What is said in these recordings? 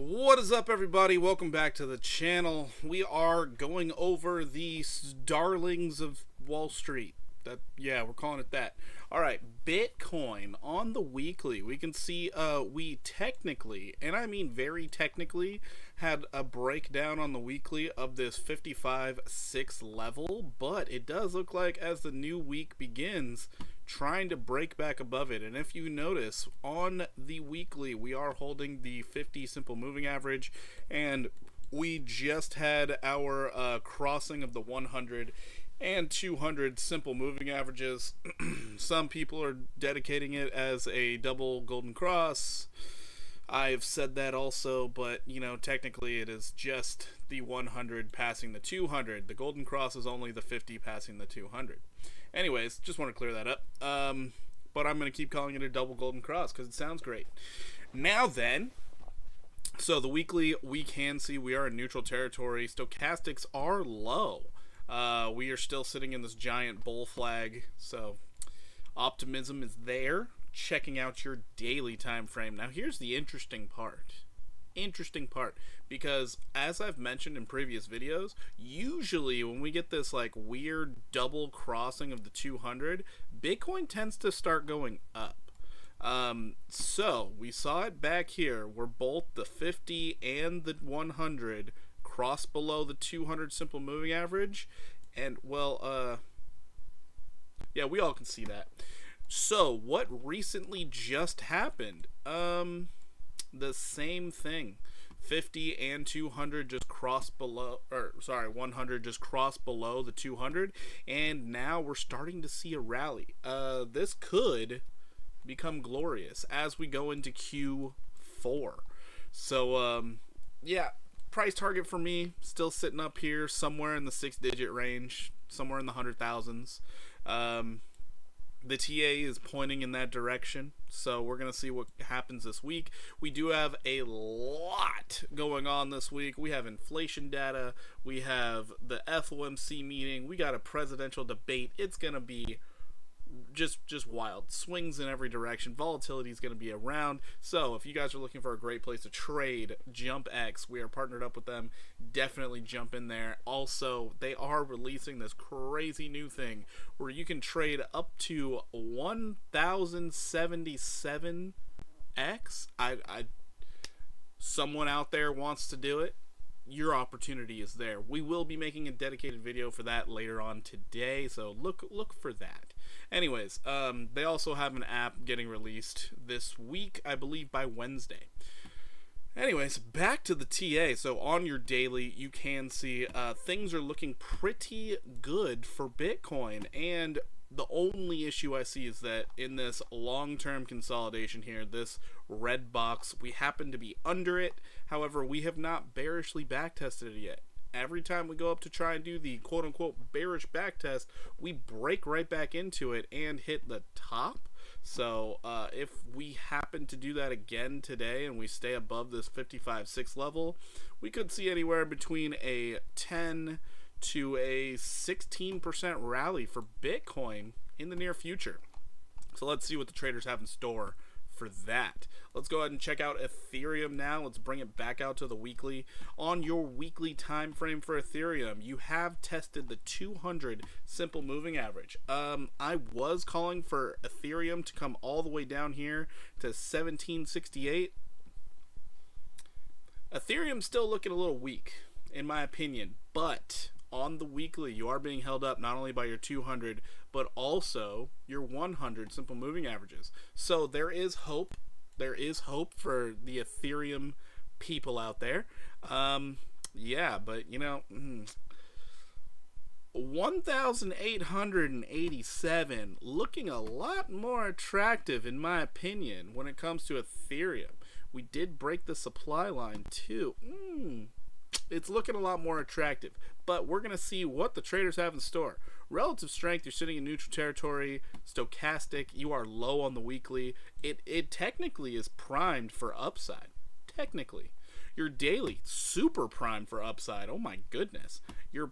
What is up, everybody? Welcome back to the channel. We are going over the darlings of Wall Street. Yeah, we're calling it that. Alright, Bitcoin on the weekly. We can see we technically, and I mean very technically, had a breakdown on the weekly of this 55.6 level, but it does look like as the new week begins, trying to break back above it. And if you notice, on the weekly, we are holding the 50 simple moving average, and we just had our crossing of the 100 and 200 simple moving averages. Some people are dedicating it as a double golden cross. I've said that also, but you know, technically it is just the 100 passing the 200. The golden cross is only the 50 passing the 200. Anyways, just want to clear that up. But I'm going to keep calling it a double golden cross because it sounds great. Now then, so the weekly, we can see we are in neutral territory. Stochastics are low. We are still sitting in this giant bull flag, so optimism is there. Checking out your daily time frame. Now here's the interesting part, because as I've mentioned in previous videos, usually when we get this like weird double crossing of the 200, Bitcoin tends to start going up. So we saw it back here where both the 50 and the 100 cross below the 200 simple moving average, and well, yeah, we all can see that. So what recently just happened? The same thing. 50 and 200 just crossed below, or sorry, 100 just crossed below the 200, and now we're starting to see a rally. This could become glorious as we go into Q4. So yeah, price target for me still sitting up here somewhere in the 6-digit range, somewhere in the 100,000s. The TA is pointing in that direction, so we're going to see what happens this week. We do have a lot going on this week. We have inflation data, we have the FOMC meeting, we got a presidential debate. It's going to be just wild. Swings in every direction. Volatility is going to be around. So if you guys are looking for a great place to trade, Jumpex, we are partnered up with them. Definitely jump in there. Also, they are releasing this crazy new thing where you can trade up to 1077x. Someone out there wants to do it. Your opportunity is there. We will be making a dedicated video for that later on today, so look for that. Anyways, they also have an app getting released this week, I believe by Wednesday. Anyways, back to the TA. So on your daily, you can see things are looking pretty good for Bitcoin, and the only issue I see is that in this long-term consolidation here, this red box, we happen to be under it. However, we have not bearishly backtested it yet. Every time we go up to try and do the quote-unquote bearish backtest, we break right back into it and hit the top. So if we happen to do that again today and we stay above this 55.6 level, we could see anywhere between a 10 to a 16% rally for Bitcoin in the near future. So let's see what the traders have in store for that. Let's go ahead and check out Ethereum now. Let's bring it back out to the weekly. On your weekly time frame for Ethereum, you have tested the 200 simple moving average. I was calling for Ethereum to come all the way down here to 1768. Ethereum's still looking a little weak, in my opinion, but on the weekly, you are being held up not only by your 200, but also your 100 simple moving averages. So there is hope. There is hope for the Ethereum people out there. Yeah, but you know, 1,887 looking a lot more attractive in my opinion when it comes to Ethereum. We did break the supply line too. It's looking a lot more attractive, but we're going to see what the traders have in store. Relative strength, you're sitting in neutral territory. Stochastic, you are low on the weekly. It technically is primed for upside. Technically. Your daily, super primed for upside. Oh my goodness. You're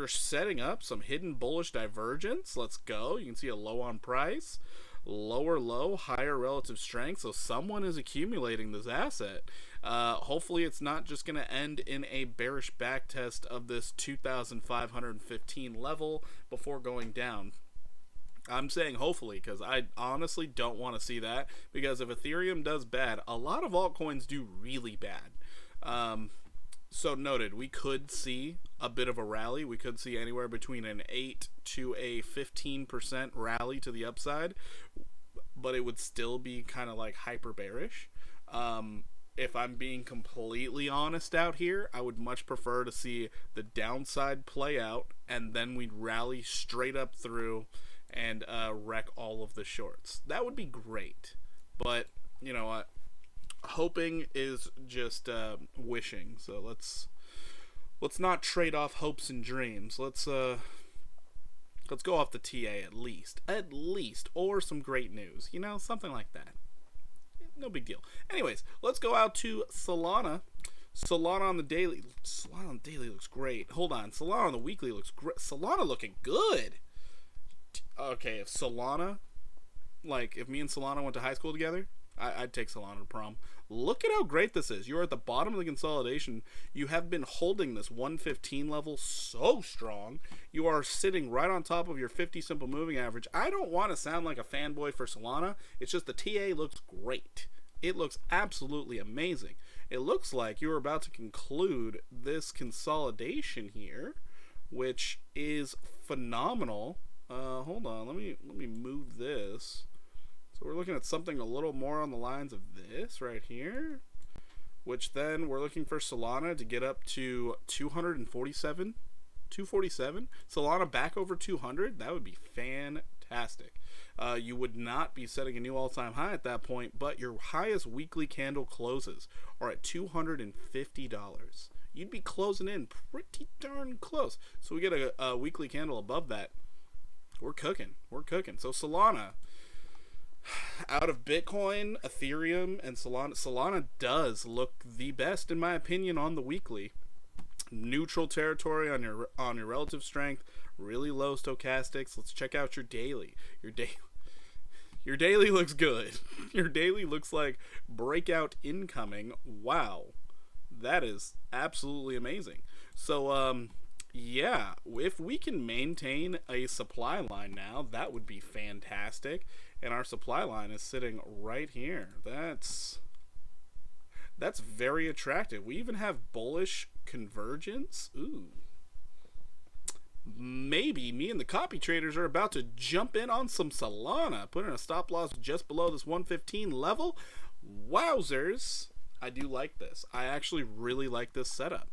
setting up some hidden bullish divergence. Let's go. You can see a low on price. lower low, higher relative strength. So someone is accumulating this asset. Hopefully it's not just going to end in a bearish backtest of this 2,515 level before going down. I'm saying hopefully, because I honestly don't want to see that, because if Ethereum does bad, a lot of altcoins do really bad. So noted, we could see a bit of a rally. We could see anywhere between an 8 to a 15% rally to the upside, but it would still be kind of like hyper bearish. If I'm being completely honest out here, I would much prefer to see the downside play out, and then we'd rally straight up through and wreck all of the shorts. That would be great. But, you know what? Hoping is just wishing. So let's not trade off hopes and dreams. Let's go off the TA at least, or some great news. You know, something like that. No big deal. Anyways, let's go out to Solana. Solana on the daily. Solana on the daily looks great. Hold on. Solana on the weekly looks great. Solana looking good. Okay, if Solana, like if me and Solana went to high school together, I'd take Solana to prom. Look at how great this is. You're at the bottom of the consolidation. You have been holding this 115 level so strong. You are sitting right on top of your 50 simple moving average. I don't want to sound like a fanboy for Solana. It's just the TA looks great. It looks absolutely amazing. It looks like you're about to conclude this consolidation here, which is phenomenal. Hold on, let me move this. So we're looking at something a little more on the lines of this right here, which then we're looking for Solana to get up to 247. Solana back over 200. That would be fantastic. You would not be setting a new all-time high at that point, but your highest weekly candle closes are at $250. You'd be closing in pretty darn close. So we get a weekly candle above that. We're cooking. So Solana, out of Bitcoin, Ethereum, and Solana does look the best in my opinion on the weekly. Neutral territory on your relative strength, really low stochastics. Let's check out your daily. Your daily looks good. Your daily looks like breakout incoming. Wow. That is absolutely amazing. So yeah, if we can maintain a supply line now, that would be fantastic. And our supply line is sitting right here. That's very attractive. We even have bullish convergence. Ooh. Maybe me and the copy traders are about to jump in on some Solana, put in a stop loss just below this 115 level. Wowzers. I do like this. I actually really like this setup.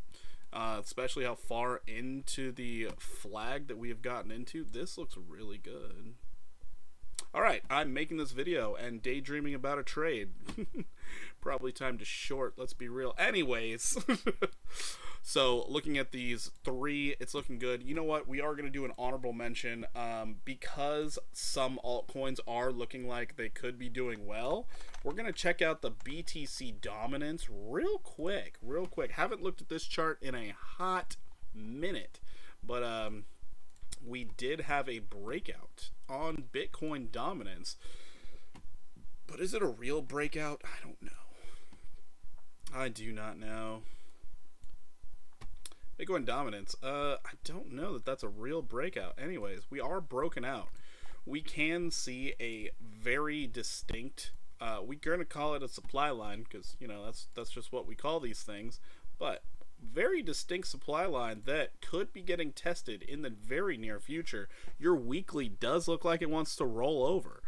Especially how far into the flag that we have gotten into. This looks really good. Alright, I'm making this video and daydreaming about a trade. Probably time to short, let's be real. Anyways, so looking at these three, it's looking good. You know what? We are going to do an honorable mention because some altcoins are looking like they could be doing well. We're going to check out the BTC dominance real quick. Haven't looked at this chart in a hot minute, but we did have a breakout on Bitcoin dominance. But is it a real breakout? I don't know. I do not know. Bitcoin dominance. I don't know that that's a real breakout. Anyways, we are broken out. We can see a very distinct, we're going to call it a supply line because, you know, that's just what we call these things. But very distinct supply line that could be getting tested in the very near future. Your weekly does look like it wants to roll over.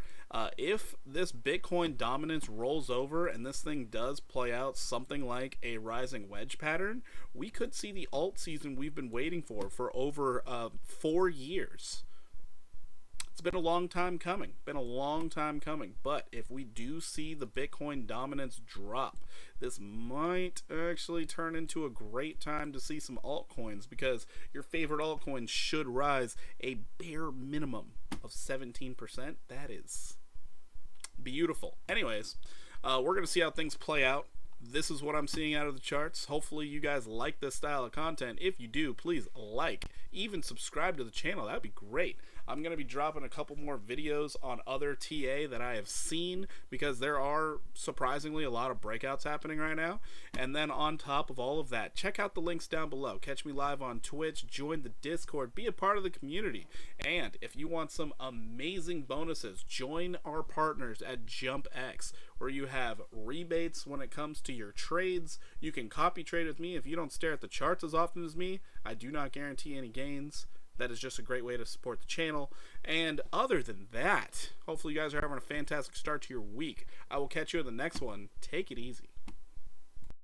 If this Bitcoin dominance rolls over and this thing does play out something like a rising wedge pattern, we could see the alt season we've been waiting for over 4 years. It's been a long time coming. But if we do see the Bitcoin dominance drop, this might actually turn into a great time to see some altcoins, because your favorite altcoins should rise a bare minimum of 17%. That is beautiful. Anyways, we're going to see how things play out. This is what I'm seeing out of the charts. Hopefully you guys like this style of content. If you do, please like, even subscribe to the channel. That would be great. I'm going to be dropping a couple more videos on other TA that I have seen, because there are surprisingly a lot of breakouts happening right now. And then on top of all of that, check out the links down below. Catch me live on Twitch, join the Discord, be a part of the community. And if you want some amazing bonuses, join our partners at Jumpex, where you have rebates when it comes to your trades. You can copy trade with me. If you don't stare at the charts as often as me, I do not guarantee any gains. That is just a great way to support the channel. And other than that, hopefully you guys are having a fantastic start to your week. I will catch you in the next one. Take it easy.